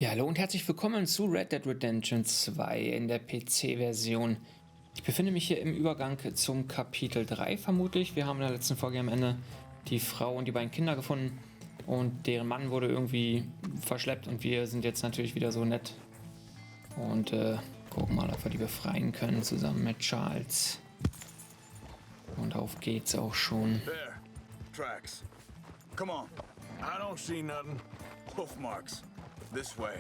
Ja, hallo und herzlich willkommen zu Red Dead Redemption 2 in der PC-Version. Ich befinde mich hier im Übergang zum Kapitel 3 vermutlich. Wir haben in der letzten Folge am Ende die Frau und die beiden Kinder gefunden und deren Mann wurde irgendwie verschleppt und wir sind jetzt natürlich wieder so nett und gucken mal, ob wir die befreien können zusammen mit Charles. Und auf geht's auch schon. There. Tracks. Come on. I don't see nothing. Hoof marks. This way.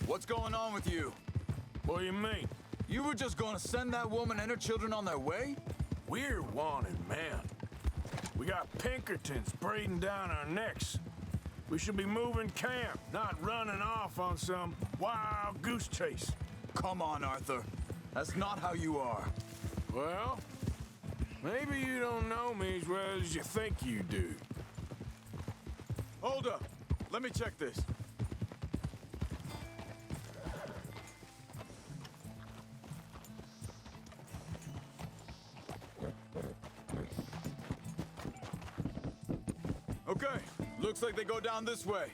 What's going on with you? What do you mean? You were just gonna send that woman and her children on their way? We're wanted, man. We got Pinkertons breathing down our necks. We should be moving camp, not running off on some wild goose chase. Come on, Arthur. That's not how you are. Well, maybe you don't know me as well as you think you do. Hold up. Let me check this. Okay. Looks like they go down this way.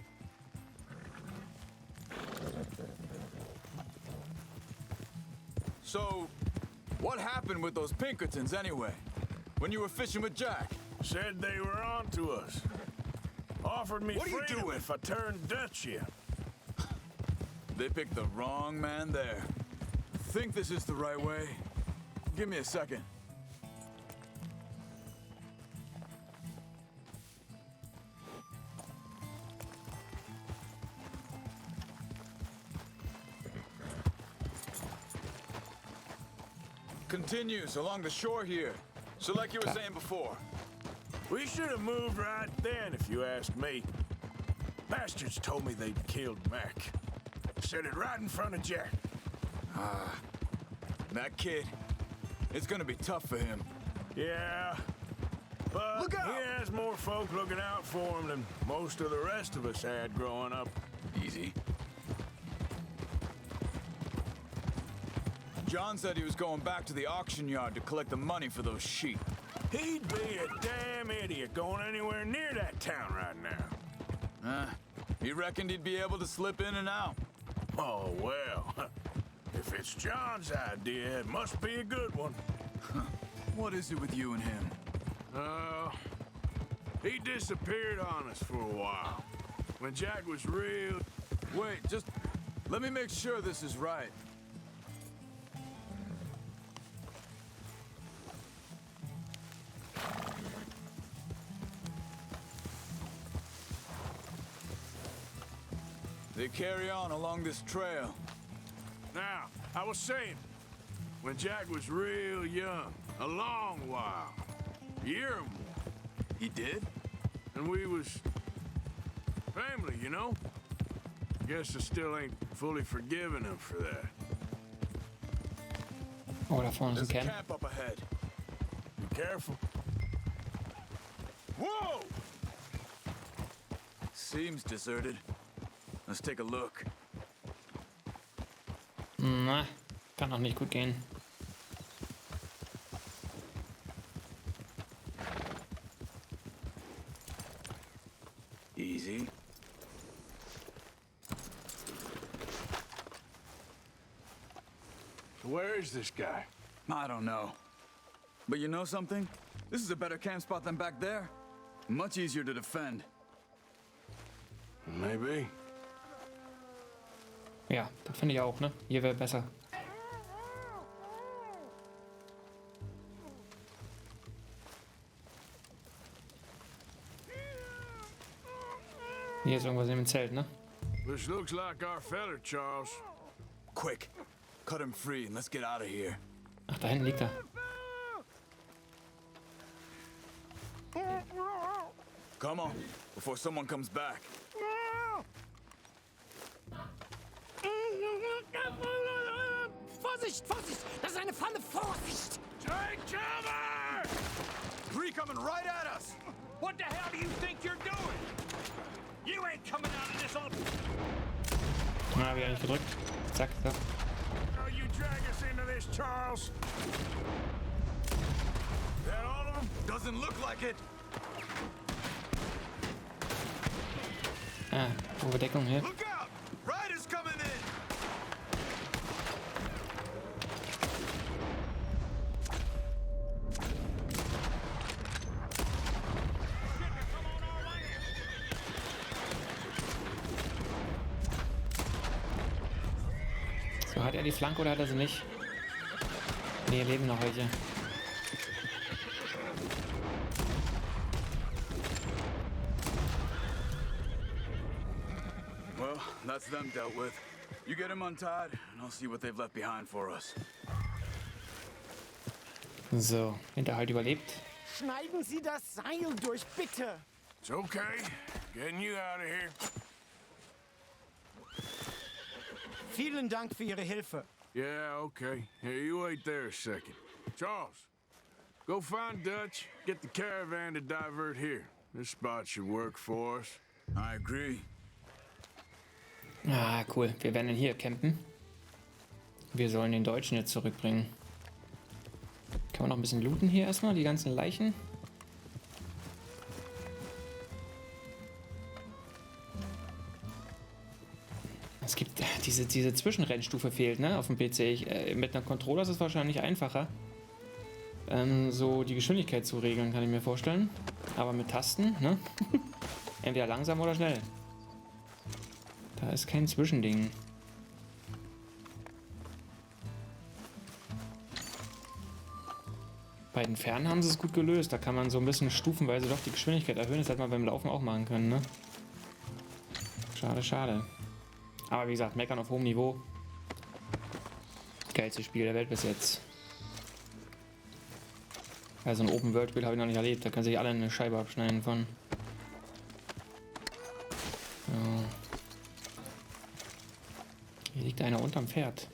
So, what happened with those Pinkertons anyway? When you were fishing with Jack? Said they were on to us. Offered me What are you freedom doing? if I turned Dutch here. They picked the wrong man there. Think this is the right way? Give me a second. Continues along the shore here. So like you were saying before. We should have moved right then, if you ask me. Bastards told me they'd killed Mac. Said it right in front of Jack. That kid, it's gonna be tough for him. Yeah, but Look out! he has more folk looking out for him than most of the rest of us had growing up. Easy. John said he was going back to the auction yard to collect the money for those sheep. He'd be a damn idiot going anywhere near that town right now. He reckoned he'd be able to slip in and out. Oh, well, if it's John's idea, it must be a good one. What is it with you and him? He disappeared on us for a while. When Jack was real... Wait, just let me make sure this is right. They carry on along this trail. Now, I was saying, when Jack was real young, a long while, a year or more, He did? and we was family, you know? Guess I still ain't fully forgiven him for that. Oh, da vorne ist There's ein a Camp. camp up ahead. Be careful. Whoa! Seems deserted. Let's take a look. Na, kann auch nicht gut gehen. Easy. So where is this guy? I don't know. But you know something? This is a better camp spot than back there. Much easier to defend. Maybe. Ja, das finde ich auch, ne? Hier wäre besser. Hier ist irgendwas in dem Zelt, ne? This looks like our feller, Charles. Quick, cut him free and let's get out of here. Ach, da hinten liegt er. Come on, before someone comes back. Vorsicht, Vorsicht! Das ist eine Falle! Vorsicht! Take cover! Three coming right at us! What the hell do you think you're doing? You ain't coming out of this on... Na, wieder nicht gedrückt. Zack, so. Oh, you drag us into this, Charles. That all of them? Doesn't look like it! Ah, Überdeckung hier. Look out! Riders coming in! So, hat er die Flanke oder hat er sie nicht? Nee, leben noch welche. Well, that's them dealt with. You get them untied, and I'll see what they've left behind for us. So, Hinterhalt überlebt. Schneiden Sie das Seil durch, bitte. It's okay. Getting you out of here. Vielen Dank für Ihre Hilfe. Yeah, okay. Here, you wait there a second. Charles, go find Dutch. Get the caravan to divert here. This spot should work for us. I agree. Ah, cool. Wir werden hier campen. Wir sollen den Deutschen jetzt zurückbringen. Kann man noch ein bisschen looten hier erstmal, die ganzen Leichen. Es gibt diese Zwischenrennstufe fehlt, ne, auf dem PC. Mit einer Controller ist es wahrscheinlich einfacher, so die Geschwindigkeit zu regeln, kann ich mir vorstellen. Aber mit Tasten, ne? Entweder langsam oder schnell. Da ist kein Zwischending. Bei den Fernen haben sie es gut gelöst. Da kann man so ein bisschen stufenweise doch die Geschwindigkeit erhöhen. Das hätte man beim Laufen auch machen können, ne? Schade, schade. Aber wie gesagt, meckern auf hohem Niveau. Geilste Spiel der Welt bis jetzt. Also ein Open-World-Spiel habe ich noch nicht erlebt. Da können sich alle eine Scheibe abschneiden von. So. Hier liegt einer unterm Pferd.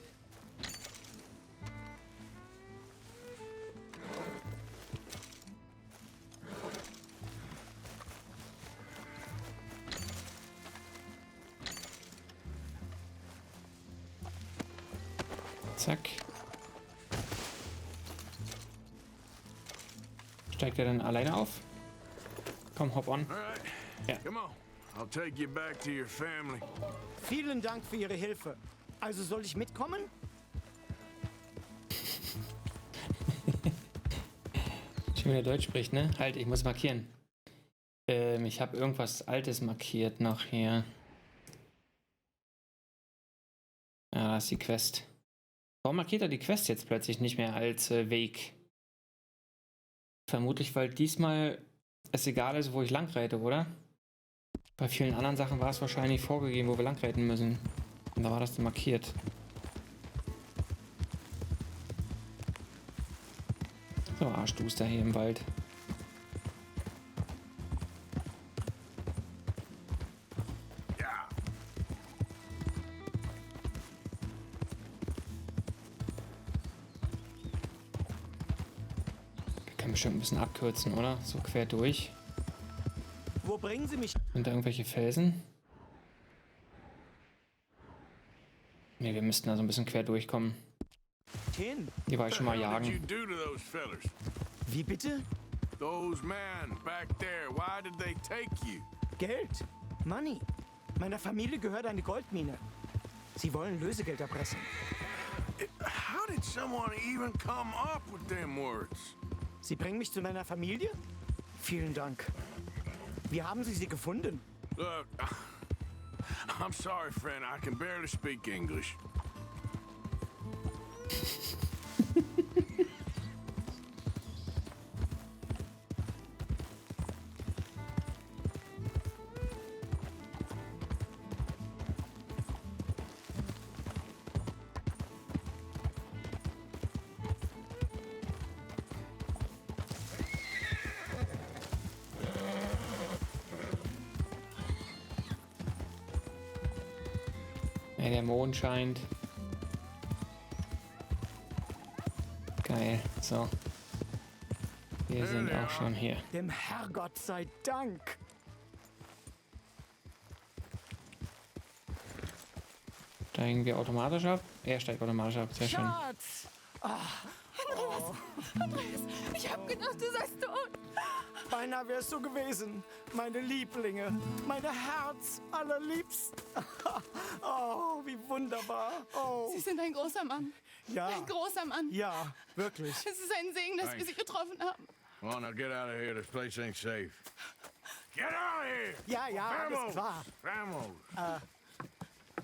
Zack. Steigt er dann alleine auf? Komm, hop on. All right. Yeah. Come on. I'll take you back to your family. Vielen Dank für Ihre Hilfe. Also soll ich mitkommen? Schon wieder Deutsch spricht, ne? Halt, ich muss markieren. Ich habe irgendwas Altes markiert noch hier. Ah, da ist die Quest. Warum markiert er die Quest jetzt plötzlich nicht mehr als Weg? Vermutlich, weil diesmal es egal ist, wo ich langreite, oder? Bei vielen anderen Sachen war es wahrscheinlich vorgegeben, wo wir langreiten müssen. Und da war das dann markiert. So, Arschduster hier im Wald. Ja. Kann bestimmt ein bisschen abkürzen, oder? So quer durch. Wo bringen Sie mich Sind da irgendwelche Felsen? Ne, wir müssten da so ein bisschen quer durchkommen. hin? Hier war ich schon mal What did you jagen. do to those fellers? Wie bitte? Those men back there, why did they take you? Geld. Money. Meiner Familie gehört eine Goldmine. Sie wollen Lösegeld erpressen. How did someone even come up with them words? Sie bringen mich zu meiner Familie? Vielen Dank. Wie haben Sie sie gefunden? Look, I'm sorry, friend. I can barely speak English. Ja, der Mond scheint. Geil. So. Wir sind auch schon hier. Dem Herrgott sei Dank. Steigen wir automatisch ab? Er steigt automatisch ab. Sehr schön. Schatz! Andreas, ich hab gedacht, du seist tot. Beinahe wär's so gewesen. Meine Lieblinge, meine Herz allerliebsten. Oh, wie wunderbar. Oh, Sie sind ein großer Mann. ja. Ein großer Mann. Ja, wirklich. Es ist ein Segen, dass wir Sie getroffen haben. Come on, now get out of here. This place ain't safe. Get out of here! Ja, ja, alles klar. Vamos!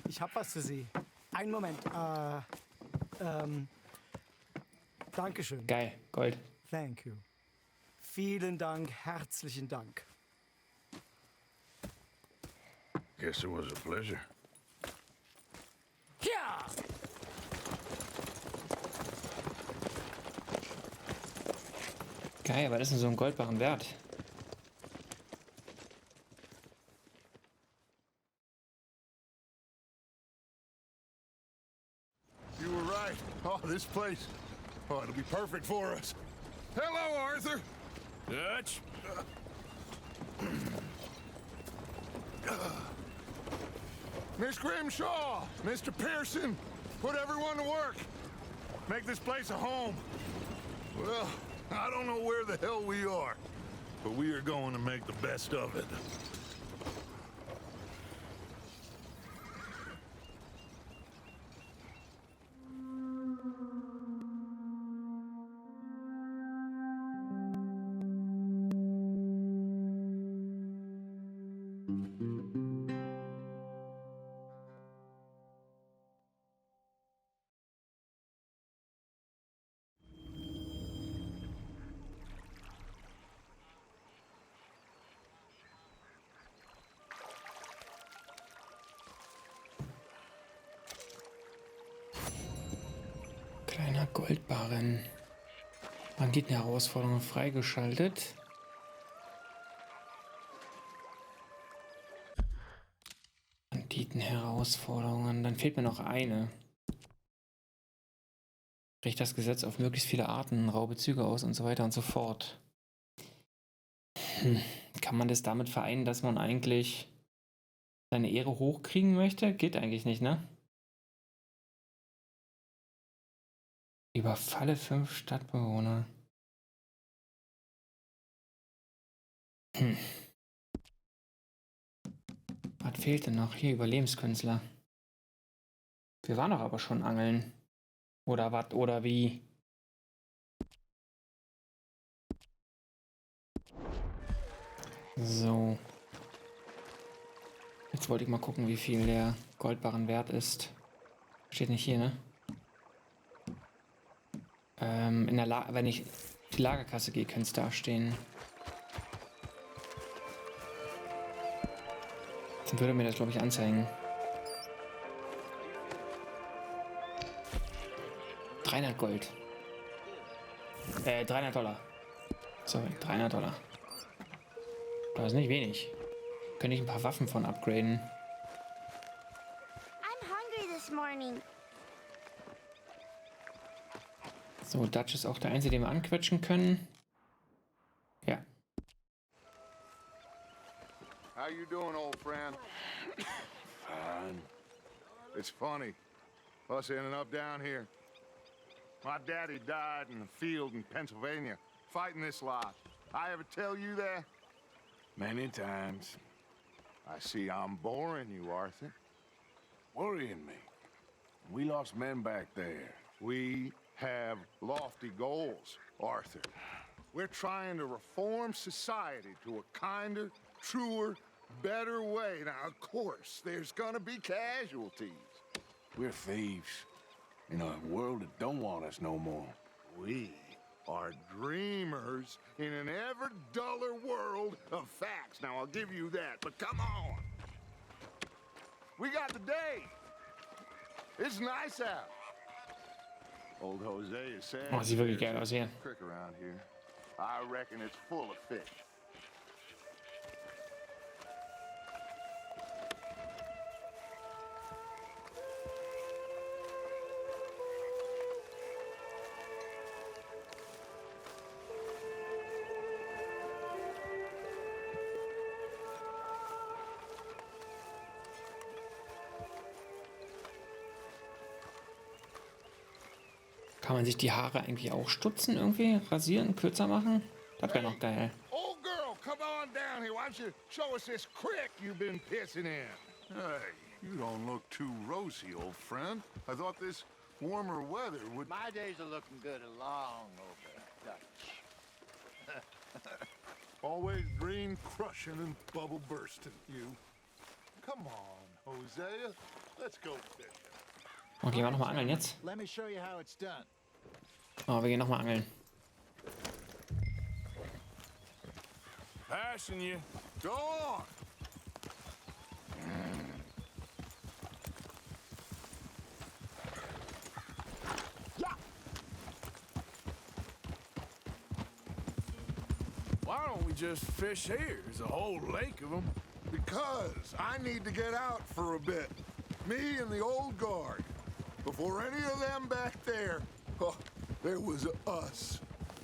Ich hab was für Sie. Einen Moment. Dankeschön. Geil, Gold. Thank you. Vielen Dank, herzlichen Dank. Guess it was a pleasure. Ja! Geil, aber das ist denn so ein Goldbarren wert? You were right. Oh, this place. Oh, it'll be perfect for us. Hello, Arthur. Dutch. Miss Grimshaw, Mr. Pearson, put everyone to work. Make this place a home. Well, I don't know where the hell we are, but we are going to make the best of it. Kleiner Goldbarren. Banditenherausforderungen freigeschaltet. Banditenherausforderungen. Dann fehlt mir noch eine. Bricht das Gesetz auf möglichst viele Arten, raube Züge aus und so weiter und so fort. Kann man das damit vereinen, dass man eigentlich seine Ehre hochkriegen möchte? Geht eigentlich nicht, ne? Überfalle 5 Stadtbewohner. Was fehlt denn noch? Hier, Überlebenskünstler. Wir waren doch aber schon angeln. Oder was? Oder wie? So. Jetzt wollte ich mal gucken, wie viel der Goldbarren wert ist. Steht nicht hier, ne? In der wenn ich die Lagerkasse gehe, könnte es da stehen. Dann würde mir das, glaube ich, anzeigen. 300 Gold. 300 Dollar. Sorry, 300 Dollar. Das ist nicht wenig. Könnte ich ein paar Waffen von upgraden. I'm hungry this morning. So, Dutch ist auch der Einzige, den wir anquetschen können. Ja. How you doing, old friend? Fine. It's funny, us ending up down here. My daddy died in the field in Pennsylvania, fighting this lot. I ever tell you that? Many times. I see I'm boring you, Arthur. Worrying me. We lost men back there. We have lofty goals, Arthur. We're trying to reform society to a kinder, truer, better way. Now, of course, there's gonna be casualties. We're thieves. In a world that don't want us no more. We are dreamers in an ever duller world of facts. Now, I'll give you that, but come on. We got the day. It's nice out. Old Jose is saying Oh, sieht wirklich geil aus hier. creek around here. I reckon it's full of fish. Kann man sich die Haare eigentlich auch stutzen irgendwie? Rasieren, kürzer machen? Das wäre noch geil. Old girl on down here. Why don't you show us this creek you've been pissing in? Hey, you don't look too rosy, old friend. I thought this warmer weather would... My days are looking good along over Dutch. Always green crushing and bubble bursting, you. Come on, Hosea. Let's go fishing. Okay, gehen wir nochmal angeln jetzt. Let me show you how it's done. Oh, wir gehen nochmal angeln. Passing you. Go on. Why don't we just fish here? There's a whole lake of them. Because I need to get out for a bit. Me and the old guard. Before any of them back there, oh, there was us.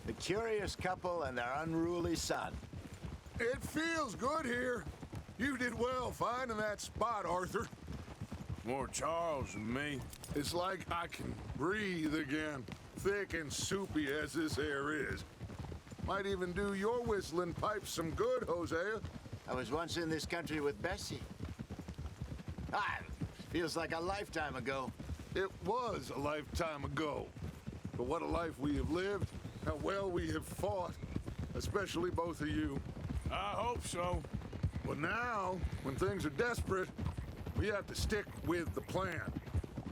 The curious couple and their unruly son. It feels good here. You did well finding that spot, Arthur. More Charles than me. It's like I can breathe again, thick and soupy as this air is. Might even do your whistling pipes some good, Hosea. I was once in this country with Bessie. Feels like a lifetime ago. It was a lifetime ago. But what a life we have lived, how well we have fought, especially both of you. I hope so. But now, when things are desperate, we have to stick with the plan.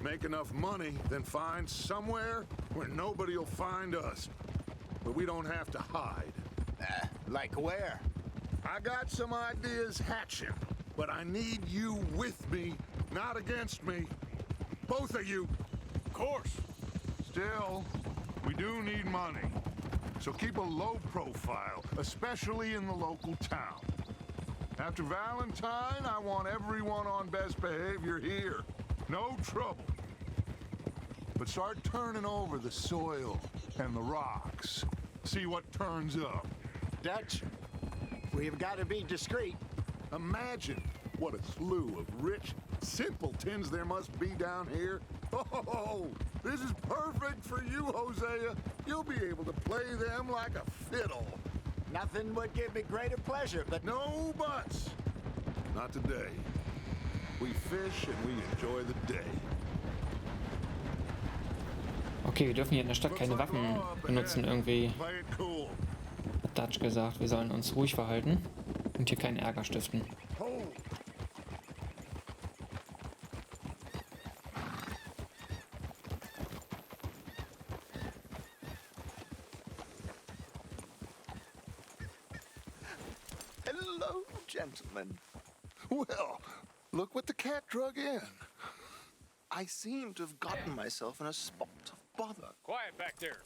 Make enough money, then find somewhere where nobody will find us. But we don't have to hide. Like where? I got some ideas hatching, but I need you with me, not against me. Both of you. Of course. Still, we do need money. So keep a low profile, especially in the local town. After Valentine, I want everyone on best behavior here. No trouble. But start turning over the soil and the rocks. See what turns up. Dutch, we've got to be discreet. Imagine what a slew of rich simpletons there must be down here. Oh, this is perfect for you, Hosea. You'll be able to play them like a fiddle. Nothing would give me greater pleasure, but No buts. Not today. We fish and we enjoy the day. Okay, wir dürfen hier in der Stadt keine Waffen benutzen irgendwie. Play it cool. Hat Dutch gesagt, wir sollen uns ruhig verhalten und hier keinen Ärger stiften. Hold. hello, gentlemen. Well, look what the cat drug in. I seem to have gotten myself in a spot of bother. Quiet back there.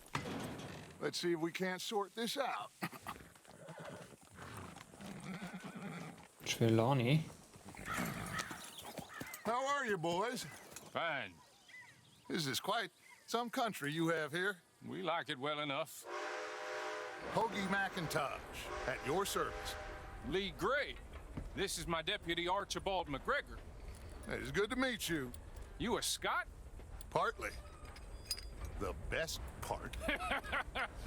Let's see if we can't sort this out. Trelawney. How are you, boys? Fine. This is quite some country you have here. We like it well enough. Hoagie McIntosh, at your service. Lee Gray. This is my deputy Archibald McGregor. It's good to meet you. You a Scot? Partly. The best part.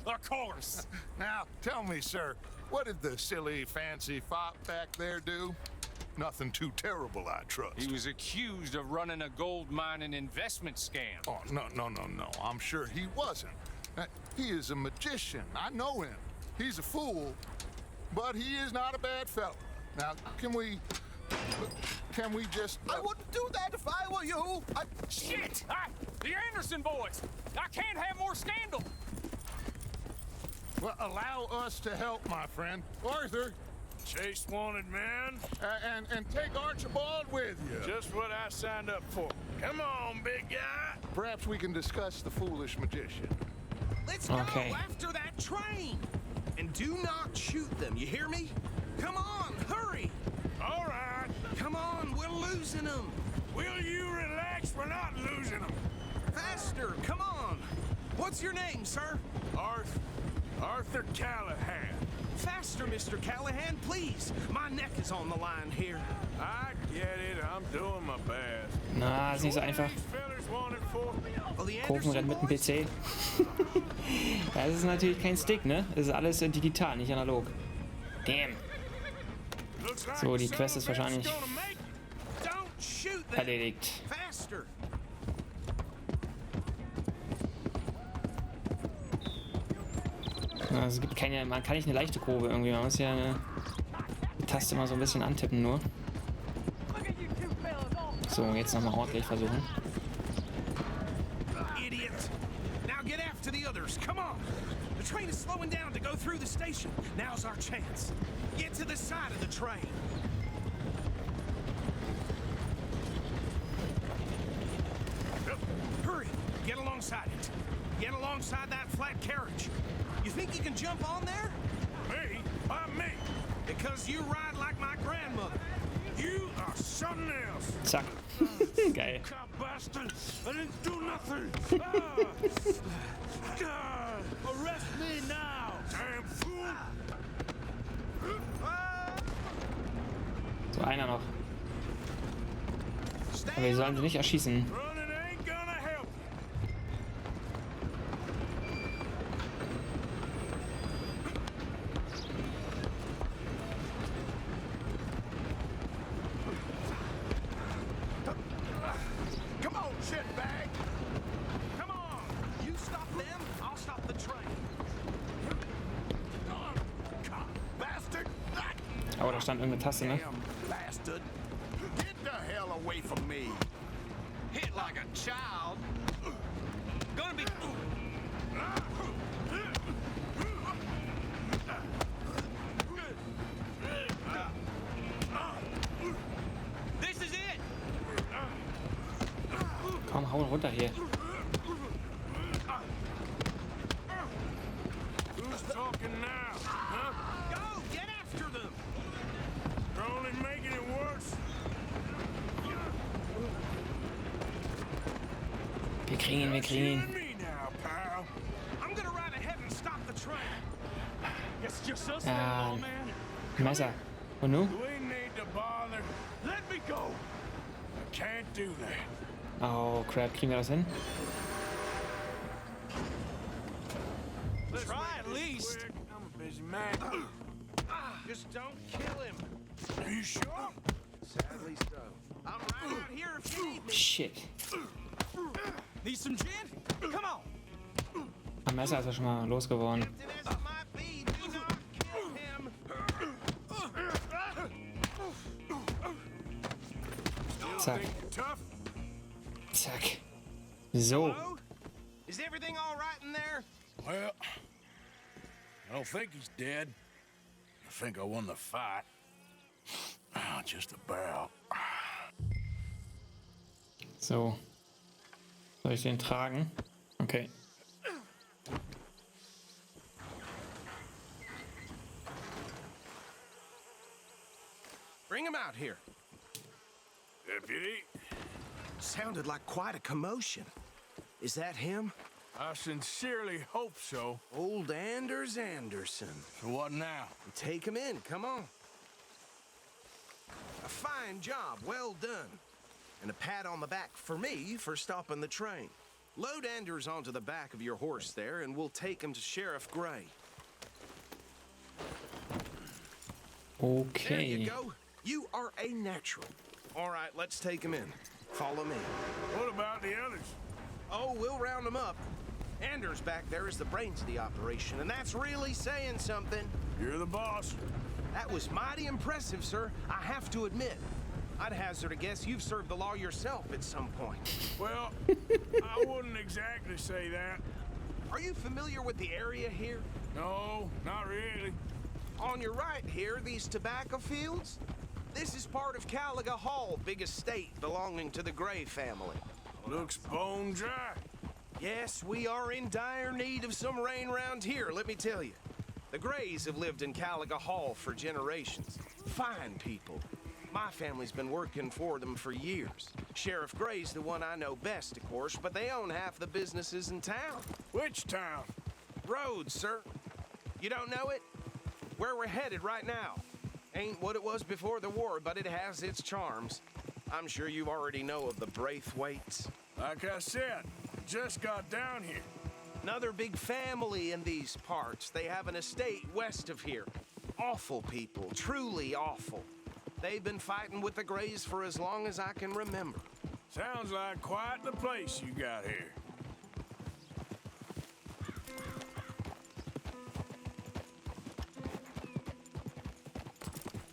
Of course. Now, tell me, sir, what did the silly, fancy fop back there do? Nothing too terrible, I trust. He was accused of running a gold mining investment scam. Oh, no. I'm sure he wasn't. He is a magician. I know him. He's a fool, but he is not a bad fellow. Now, can we just... I wouldn't do that if I were you. Shit! The Anderson boys! I can't have more scandal! Well, allow us to help, my friend. Arthur, Chase wanted man. and take Archibald with you. Just what I signed up for. Come on, big guy. Perhaps we can discuss the foolish magician. Let's Okay. go after that train. And do not shoot them, you hear me? Come on, hurry. All right. Come on, we're losing them. Will you relax? We're not losing them. Faster, come on. What's your name, sir? Arthur Callahan. Faster, Mr. Callahan, please. My neck is on the line here. I get it. I'm doing my best. Na, ist nicht so einfach. These fellas wanted for... Well, the Kurvenrennen mit dem PC. Ja, es ist natürlich kein Stick, ne? Es ist alles digital, nicht analog. Damn. So, die Quest ist wahrscheinlich erledigt. Faster. Also, es gibt keine, man kann nicht eine leichte Kurve irgendwie, man muss ja die Taste mal so ein bisschen antippen nur. So, jetzt nochmal ordentlich versuchen. Idiots. Now get after the others. Come on. The train is slowing down to go through the station. Now's our chance. Get to the side of the train. Hurry. Get alongside it. Get alongside that flat carriage. You think you can jump on there? Me? Why me? Because you ride like my grandmother. You are something else. Zack. Geil. Cop bastard! I didn't do nothing! Arrest me now! Damn fool! So, einer noch. Aber wir sollen sie nicht erschießen. Running ain't gonna help. Come on, shitbag! Come on! You stop them, I'll stop the train. Bastard! Oh, da stand irgendeine Taste, ne? Damn bastard! Get the hell away from me! Hit like a child. Gonna be. This is it. Komm, hau runter hier. Who's talking now? Huh? Go get after them. They're only making it worse. Wir kriegen ihn, wir kriegen ihn. Me now, pal. I'm gonna ride ahead and stop the train. It's just us, Ah, man. Messer. Und nun? We need to bother. Let me go. I can't do that. Oh, crap. Kriegen wir das hin? Try at least. I'm a busy man. Just don't kill him. Are you sure? Sadly so. I'm right out here if you need me. Shit. Need some gin? Come on. Am Messer ist er schon mal losgeworden. Tempted as it might be, do not kill him. Zack. Tough. Zack. So. Hello? Is everything all right in there? Well, I don't think he's dead. I think I won the fight. Just about. So. Soll ich den tragen? Okay. Bring him out here. Deputy, Sounded like quite a commotion. Is that him? I sincerely hope so. Old Anders Anderson. So what now? Take him in, come on. A fine job, well done. And a pat on the back for me for stopping the train. Load Anders onto the back of your horse there, and we'll take him to Sheriff Gray. There you Okay. go. You are a natural. All right, let's take him in. Follow me. What about the others? Oh, we'll round them up. Anders back there is the brains of the operation, and that's really saying something. You're the boss. That was mighty impressive, sir. I have to admit. I'd hazard a guess you've served the law yourself at some point. Well, I wouldn't exactly say that. Are you familiar with the area here? No, not really. On your right here, these tobacco fields? This is part of Caliga Hall, big estate belonging to the Gray family. Looks bone dry. Yes, we are in dire need of some rain round here, let me tell you. The Grays have lived in Caliga Hall for generations. Fine people. My family's been working for them for years. Sheriff Gray's the one I know best, of course, but they own half the businesses in town. Which town? Rhodes, sir. You don't know it? Where we're headed right now. Ain't what it was before the war, but it has its charms. I'm sure you already know of the Braithwaites. Like I said, just got down here. Another big family in these parts. They have an estate west of here. Awful people, truly awful. They've been fighting with the Greys for as long as I can remember. Sounds like quite the place you got here.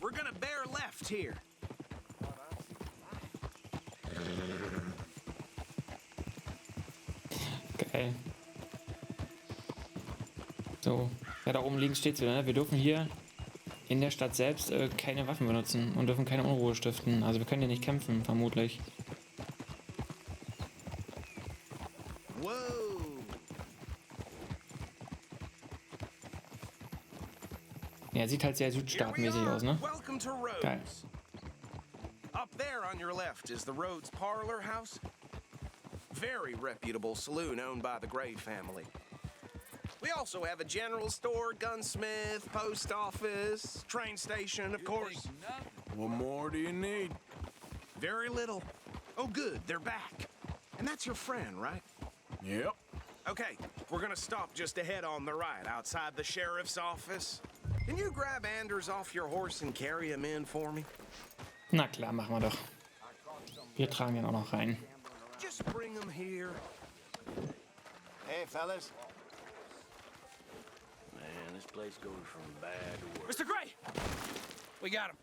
We're gonna bear left here. Geil. So, ja, da oben links steht es wieder, ne? Wir dürfen hier in der Stadt selbst keine Waffen benutzen und dürfen keine Unruhe stiften. Also wir können hier nicht kämpfen, vermutlich. Whoa! Ja, sieht halt sehr südstaatenmäßig aus, ne? Welcome to Rhodes. Geil. Up there on your left is the Rhodes Parlor House. Very reputable saloon owned by the Gray family. We also have a general store, gunsmith, post office, train station, of course. What more do you need? Very little. Oh, good, they're back. And that's your friend, right? Yep. Okay, we're gonna stop just ahead on the right, outside the sheriff's office. Can you grab Anders off your horse and carry him in for me? Na klar, machen wir doch. Wir tragen ihn auch noch rein. Just bring him here. Hey, fellas. Man, this place goes from bad to worse. Mr. Gray! We got him.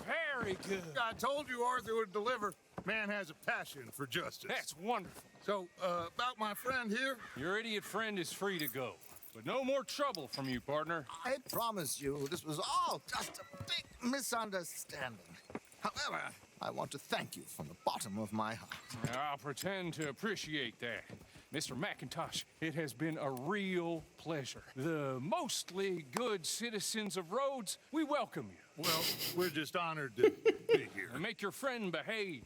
Very good. I told you Arthur would deliver. Man has a passion for justice. That's wonderful. So, about my friend here? Your idiot friend is free to go. But no more trouble from you, partner. I promise you this was all just a big misunderstanding. However, I want to thank you from the bottom of my heart. I'll pretend to appreciate that. Mr. McIntosh, it has been a real pleasure. The mostly good citizens of Rhodes, we welcome you. Well, we're just honored to be here. And make your friend behave.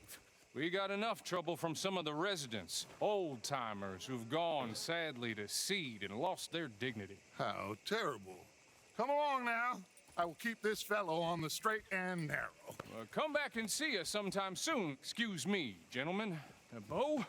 We got enough trouble from some of the residents, old-timers who've gone sadly to seed and lost their dignity. How terrible. Come along now. I will keep this fellow on the straight and narrow. Come back and see us sometime soon. Excuse me, gentlemen. Bo,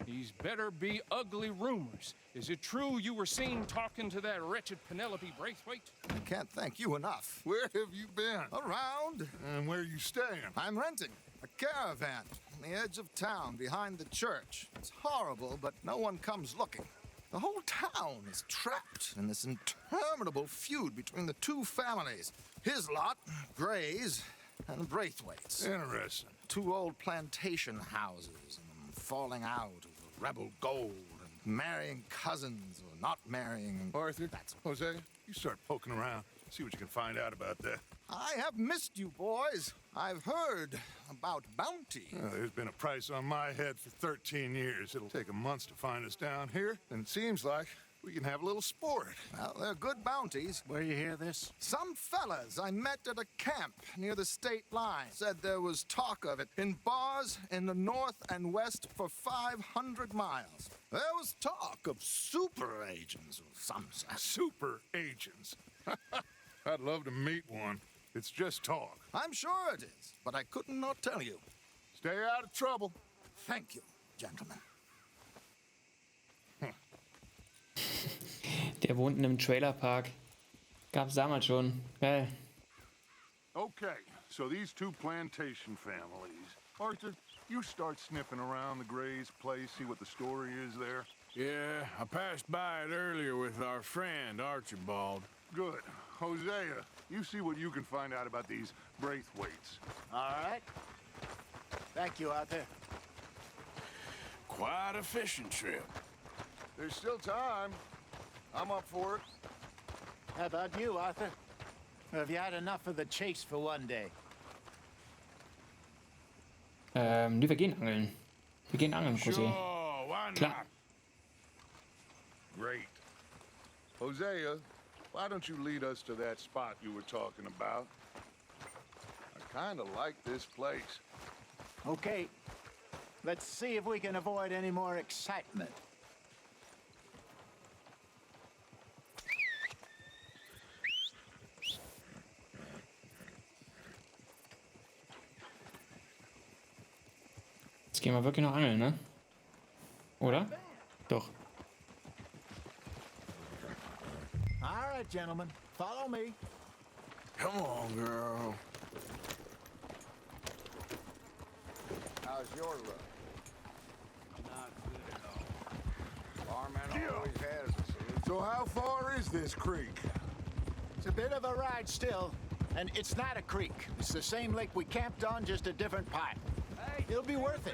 these better be ugly rumors. Is it true you were seen talking to that wretched Penelope Braithwaite? I can't thank you enough. Where have you been? Around. And where are you staying? I'm renting a caravan on the edge of town behind the church. It's horrible, but no one comes looking. The whole town is trapped in this interminable feud between the two families. His lot, Gray's, and Braithwaite's. Interesting. Two old plantation houses and falling out over rebel gold and marrying cousins or not marrying. Arthur, Jose, you start poking around. See what you can find out about that. I have missed you, boys. I've heard about bounty. There's been a price on my head for 13 years. It'll take a month to find us down here, and it seems like we can have a little sport. Well, they're good bounties. Where you hear this? Some fellas I met at a camp near the state line said there was talk of it in bars in the north and west for 500 miles. There was talk of super agents or some such. Super agents. I'd love to meet one. It's just talk. I'm sure it is, but I couldn't not tell you. Stay out of trouble. Thank you, gentlemen. Der wohnt in einem Trailerpark. Gab's damals schon. Geil. Okay, so these two plantation families. Arthur, you start sniffing around the Gray's place, see what the story is there. Yeah, I passed by it earlier with our friend Archibald. Good. Hosea, you see what you can find out about these Braithwaites. All right. Thank you, Arthur. Quite a fishing trip. There's still time. I'm up for it. How about you, Arthur? Or have you had enough of the chase for one day? Nee, wir gehen angeln. Wir gehen angeln, Cousin. Sure, why Klar. not? Great. Hosea, why don't you lead us to that spot you were talking about? I kind of like this place. Okay. Let's see if we can avoid any more excitement. Jetzt gehen wir wirklich noch angeln, ne? Oder? Doch. All right, gentlemen. Follow me. Come on, girl. How's your luck? Not good at all. Barman always has a solution. So how far is this creek? It's a bit of a ride still, and it's not a creek. It's the same lake we camped on, just a different part. It'll be worth it.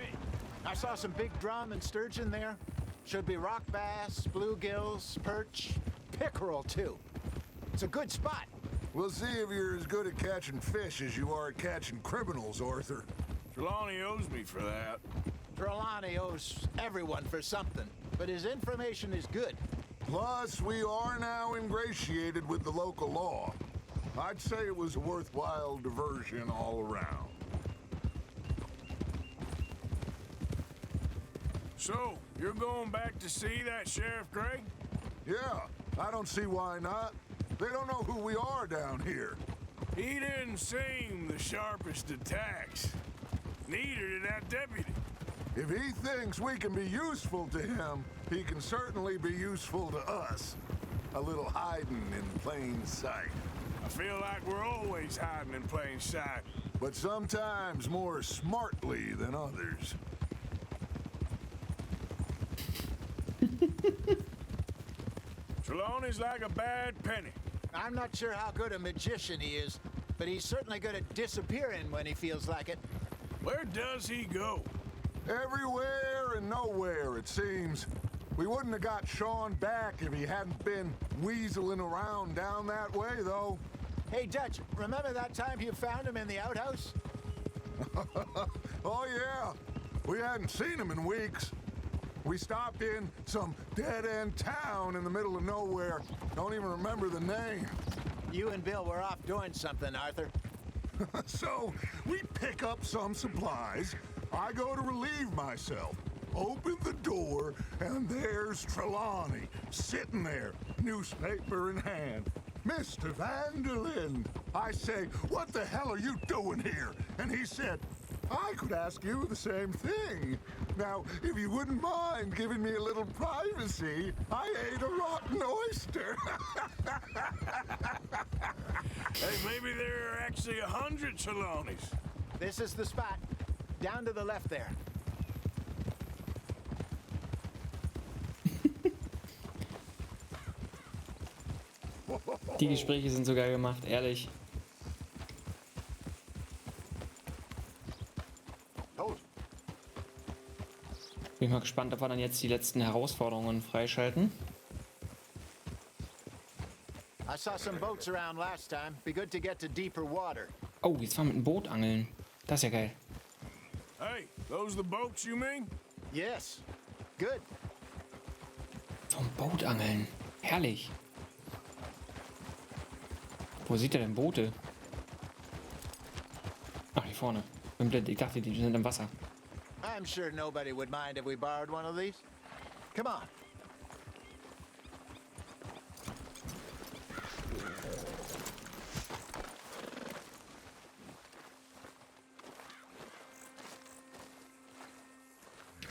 I saw some big drum and sturgeon there. Should be rock bass, bluegills, perch, pickerel too. It's a good spot. We'll see if you're as good at catching fish as you are at catching criminals, Arthur. Trelawney owes me for that. Trelawney owes everyone for something, but his information is good. Plus, we are now ingratiated with the local law. I'd say it was a worthwhile diversion all around. So, you're going back to see that Sheriff Gregg? Yeah, I don't see why not. They don't know who we are down here. He didn't seem the sharpest attacks. Neither did that deputy. If he thinks we can be useful to him, he can certainly be useful to us. A little hiding in plain sight. I feel like we're always hiding in plain sight. But sometimes more smartly than others. Trelawney's like a bad penny. I'm not sure how good a magician he is, but he's certainly good at disappearing when he feels like it. Where does he go? Everywhere and nowhere, it seems. We wouldn't have got Sean back if he hadn't been weaseling around down that way, though. Hey, Dutch, remember that time you found him in the outhouse? Oh, yeah. We hadn't seen him in weeks. We stopped in some dead-end town in the middle of nowhere. Don't even remember the name. You and Bill were off doing something, Arthur. So, we pick up some supplies. I go to relieve myself. Open the door, and there's Trelawney, sitting there, newspaper in hand. Mr. Vanderlyn. I say, what the hell are you doing here? And he said, I could ask you the same thing. Now, if you wouldn't mind giving me a little privacy, I ate a rotten oyster. Hey, maybe there are actually 100 Trelawneys. This is the spot. Down to the left there. Die Gespräche sind so geil gemacht, ehrlich. Bin mal gespannt, ob wir dann jetzt die letzten Herausforderungen freischalten. I saw some boats around last time. Be good to get to deeper water. Oh, jetzt fahren wir mit dem Boot angeln. Das ist ja geil. Hey, those the boats you mean? Yes. Good. Vom Boot angeln. Herrlich. Wo sieht er denn Boote? Ach, hier vorne. Ich dachte, die sind im Wasser. I'm sure nobody would mind if we borrowed one of these. Come on.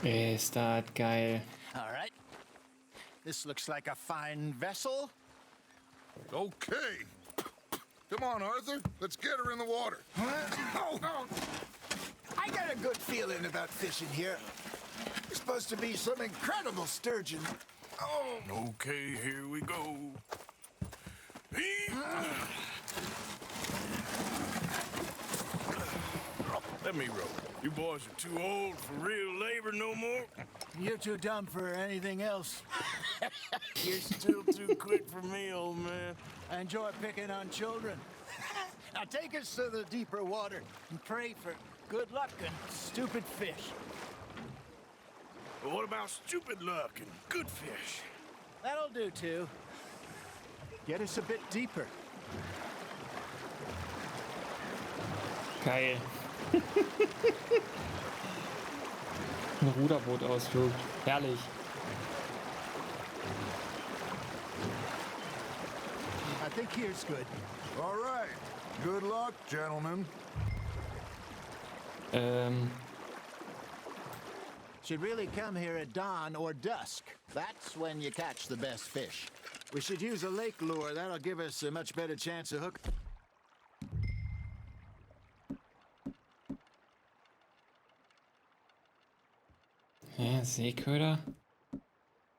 Ist das geil. All right. This looks like a fine vessel. Okay. Come on, Arthur. Let's get her in the water. I got a good feeling about fishing here. There's supposed to be some incredible sturgeon. Oh. Okay, here we go. Let me row. You boys are too old for real labor no more. You're too dumb for anything else. You're still too quick for me, old man. I enjoy picking on children. Now take us to the deeper water and pray for good luck and stupid fish. But what about stupid luck and good fish? That'll do too. Get us a bit deeper. Geil. Ein Ruderbootausflug. Herrlich. I think here's good. All right. Good luck, gentlemen. Should really come here at dawn or dusk. That's when you catch the best fish. We should use a lake lure. That'll give us a much better chance of hook. Seeköder?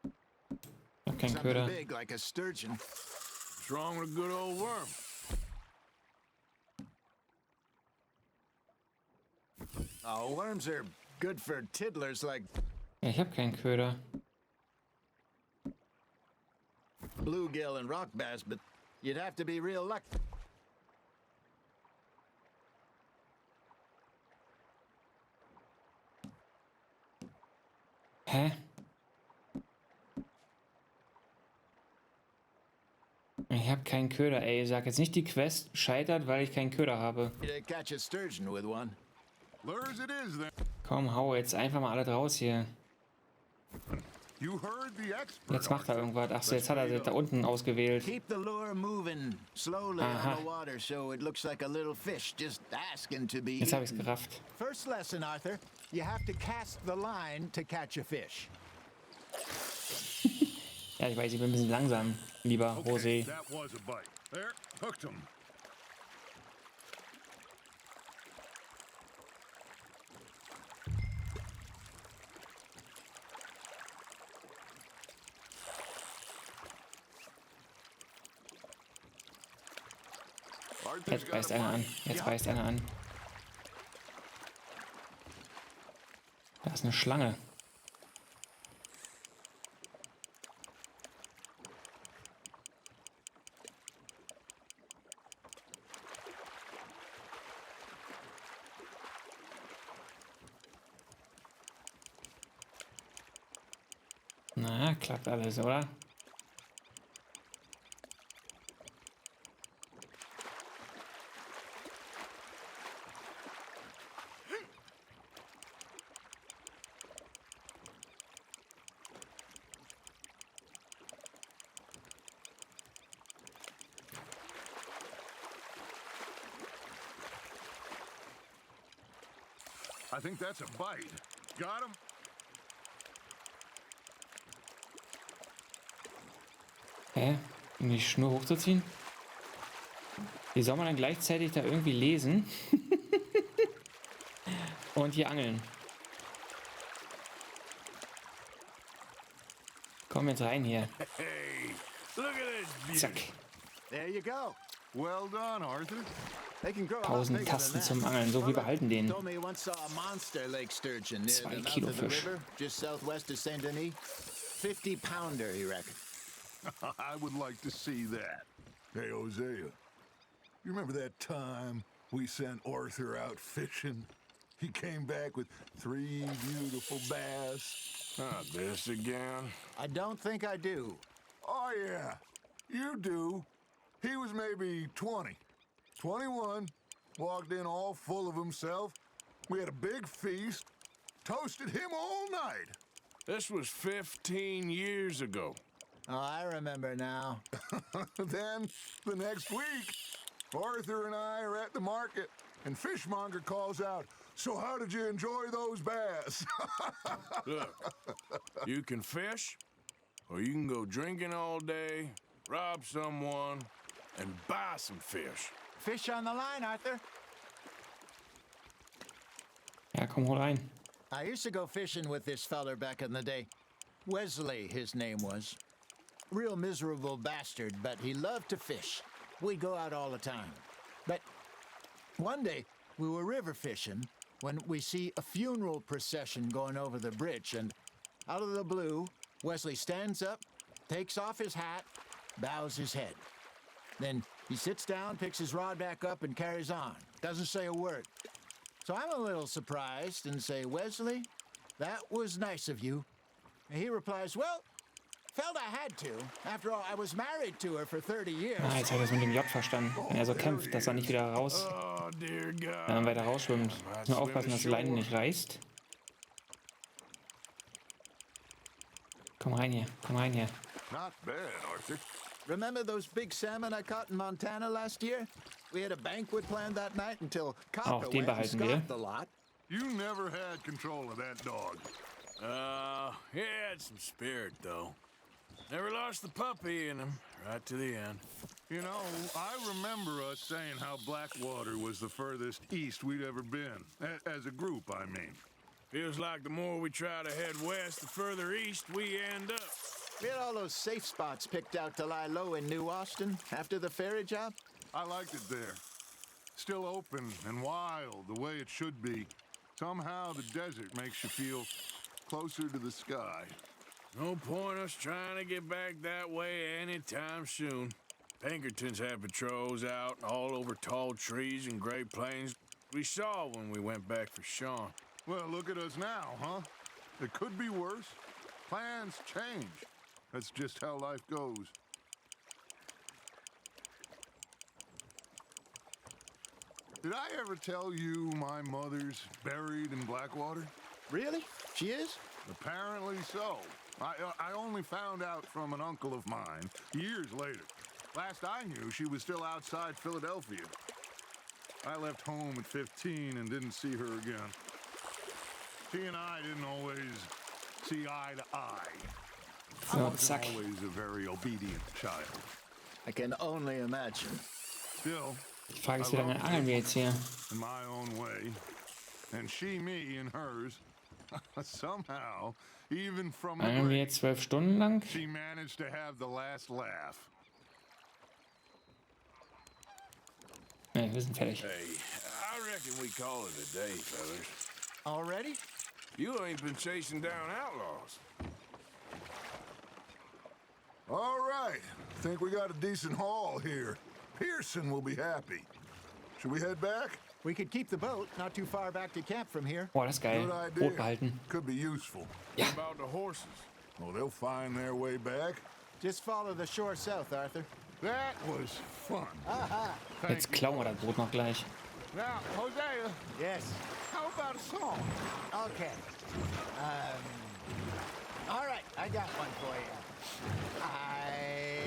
Ich hab keinen Something Köder. big like a sturgeon. What's wrong with a good old worm? Oh, worms are good for tiddlers like Ja, ich hab keinen Köder. bluegill and rock bass, but you'd have to be real lucky. Hä? Ich hab keinen Köder, ey. Sag jetzt nicht, die Quest scheitert, weil ich keinen Köder habe. To catch a sturgeon with one. Lures it is then. Komm, hau jetzt einfach mal alle raus hier. You heard the expert. Jetzt macht er irgendwas. Ach so, jetzt hat er da unten ausgewählt. Keep the lure moving slowly Aha. on the water so it looks like a little fish just asking to be Jetzt habe ich's eaten. gerafft. First lesson, Arthur. You have to cast the line to catch a fish. Ja, ich weiß, ich bin ein bisschen langsam, lieber Okay, José. that was a bite. There, hooked him. Jetzt beißt einer an. Jetzt beißt einer an. Da ist eine Schlange. Na, klappt alles, oder? I think that's a bite. Got him? Hä? Um die Schnur hochzuziehen? Wie soll man dann gleichzeitig da irgendwie lesen? Und hier angeln. Komm jetzt rein hier. Hey, look at this Zack. beauty. There you go. Well done, Arthur. They can grow a lot 1000 bigger Tasten than zum that. Angeln. So, wir behalten den. Told me he once saw a monster lake sturgeon near 2 the mouth Kilo of the Fisch. river, just southwest of Saint Denis. 50-pounder, he reckoned. I would like to see that. Hey, Hosea, you remember that time we sent Arthur out fishing? He came back with 3 beautiful bass. Not this again. I don't think I do. Oh, yeah, you do. He was maybe 20, 21, walked in all full of himself. We had a big feast, toasted him all night. This was 15 years ago. Oh, I remember now. Then, the next week, Arthur and I are at the market, and Fishmonger calls out, "So how did you enjoy those bass?" Look, you can fish, or you can go drinking all day, rob someone, and buy some fish. Fish on the line, Arthur. Ja, komm, hol rein. I used to go fishing with this feller back in the day. Wesley, his name was. Real miserable bastard, but he loved to fish. We'd go out all the time. But one day, we were river fishing when we see a funeral procession going over the bridge, and out of the blue, Wesley stands up, takes off his hat, bows his head. Then he sits down, picks his rod back up, and carries on. Doesn't say a word. So I'm a little surprised and say, "Wesley, that was nice of you." And he replies, "Well, felt I had to. After all, I was married to her for 30 years." Ah, jetzt hat er es mit dem J verstanden. Wenn er so kämpft, dass er nicht wieder raus, Oh, dear God. weiter rausschwimmt. Nur aufpassen, dass die Leine nicht reißt. Komm rein hier, komm rein hier. Not bad, Arthur. Remember those big salmon I caught in Montana last year? We had a banquet planned that night until Copper Auch den went and behalten wir. scoffed the lot. You never had control of that dog. He had some spirit, though. Never lost the puppy in him, right to the end. You know, I remember us saying how Blackwater was the furthest east we'd ever been. As a group, I mean. Feels like the more we try to head west, the further east we end up. We had all those safe spots picked out to lie low in New Austin after the ferry job. I liked it there. Still open and wild, the way it should be. Somehow the desert makes you feel closer to the sky. No point us trying to get back that way anytime soon. Pinkertons have patrols out all over tall trees and Great Plains. We saw when we went back for Sean. Well, look at us now, huh? It could be worse. Plans change. That's just how life goes. Did I ever tell you my mother's buried in Blackwater? Really? She is? Apparently so. I only found out from an uncle of mine years later. Last I knew, she was still outside Philadelphia. I left home at 15 and didn't see her again. She and I didn't always see eye to eye. I So, wasn't zack. always a very obedient child. I can only imagine. Still, Die Frage ist, wie lange angeln wir jetzt hier? in my own way, and she me in hers. Somehow, even from the Angeln wir break, jetzt 12 Stunden lang? she managed to have the last laugh. Ne, wir sind fertig. Hey, I reckon we call it a day, fellas. Already? You ain't been chasing down outlaws. All right, think we got a decent haul here. Pearson will be happy. Should we head back? We could keep the boat not too far back to camp from here. Boah, das ist geil. Good idea. Brot behalten. Could be useful. What about the horses? Well, they'll find their way back. Just follow the shore south, Arthur. That was fun. Jetzt klauen wir das Brot noch gleich. Now, Hosea, Yes. how about a song? Okay. All right, I got one for you. I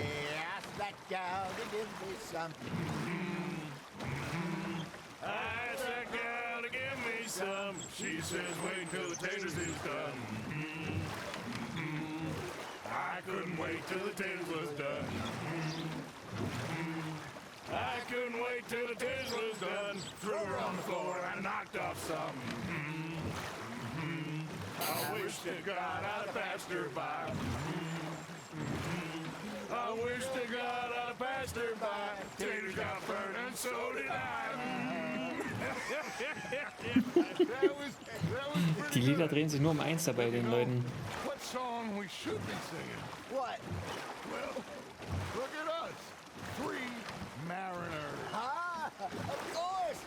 asked that gal to give me some. I asked that gal to give me some. She says, wait till the taters is done. I couldn't wait till the taters was done. I couldn't wait till the taters was done. Threw her on the floor and knocked off some. I wish to God I'd passed her by. I wish to God I'd passed her by. Taters got burned and so did I. That was pretty Die Lieder good. drehen sich nur um eins dabei, den Leuten. What song we should be singing? What? Well, look at us. 3 mariners. Ah, of course.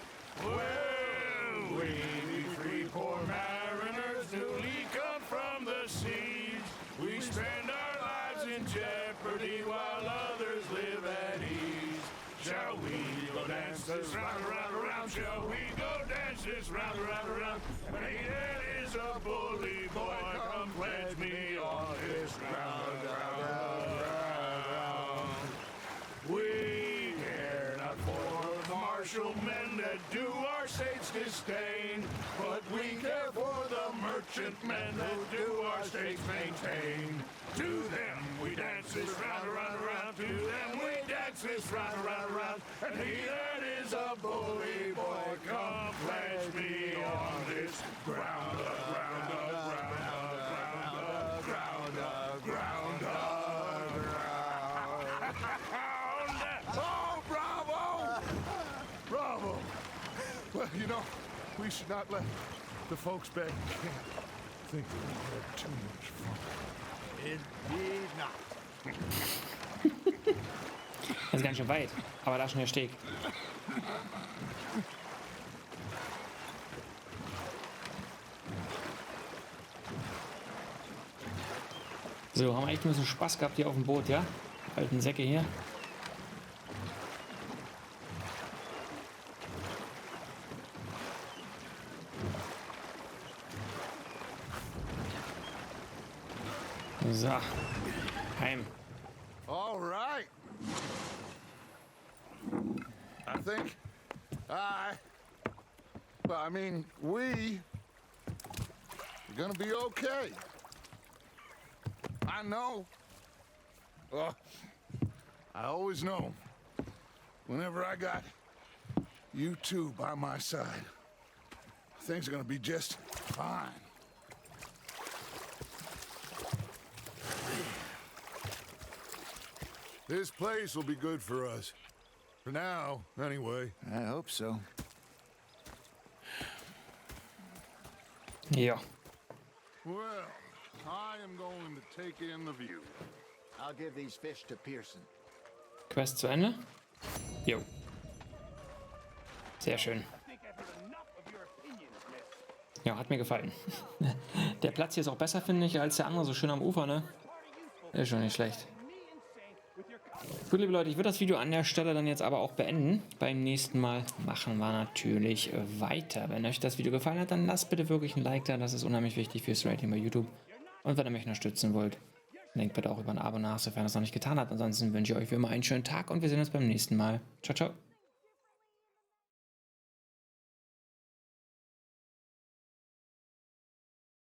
Well, we be 3 poor mariners newly come from the seas. We spend our lives in jeopardy while others live at ease. Shall we go dance this round, around, around? Shall we go dance this round, around, around? And he that is a bully boy, come pledge me on this ground, ground. We care not for the martial men that do our states disdain, but we care for the merchant men that do our states maintain. To them we dance this round, around, around. To them we dance this round, around, around. And he that is a bully boy, come pledge me on this ground, ground, ground, ground, ground, ground, ground. Oh, bravo! Bravo! Well, you know, we should not let the folks back in camp think that we had too much fun. Indeed not. Das ist ganz schön weit, aber da ist schon der Steg. So, haben wir echt nur so Spaß gehabt hier auf dem Boot, ja? Alten Säcke hier. So, heim. All right. I think we're gonna be okay. I know. I always know. Whenever I got you two by my side, things are gonna be just fine. This place will be good for us. For now, anyway. I hope so. Ja. Well, I am going to take in the view. I'll give these fish to Pearson. Quest zu Ende. Jo. Sehr schön. Ja, hat mir gefallen. Der Platz hier ist auch besser, finde ich, als der andere, so schön am Ufer, ne? Ist schon nicht schlecht. Gut, liebe Leute, ich würde das Video an der Stelle dann jetzt aber auch beenden. Beim nächsten Mal machen wir natürlich weiter. Wenn euch das Video gefallen hat, dann lasst bitte wirklich ein Like da. Das ist unheimlich wichtig fürs Rating bei YouTube. Und wenn ihr mich unterstützen wollt, denkt bitte auch über ein Abo nach, sofern ihr es noch nicht getan habt. Ansonsten wünsche ich euch wie immer einen schönen Tag und wir sehen uns beim nächsten Mal. Ciao, ciao.